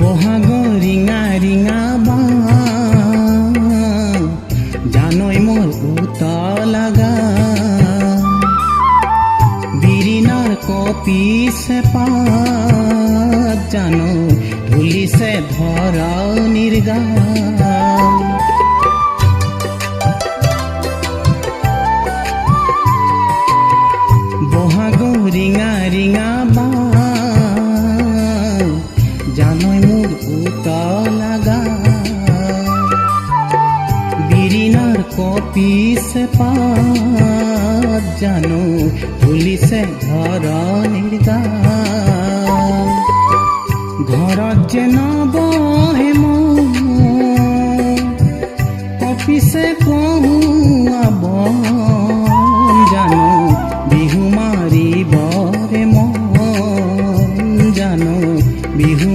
বহাগ ৰিঙা ৰিঙা বা জানৈ মোৰ উতলা গা বিৰিণাৰ কপিছে পাত জানো ধুলিছে ধৰণিৰ গা বহাগ ৰিঙা ৰিঙা বা জানৈ মোৰ উতলা গা বিৰিণাৰ কপিছে পাত জানো ধুলিছে ধৰণিৰ গা ঘৰত যে নবহে মন কপিছে কহুৱাব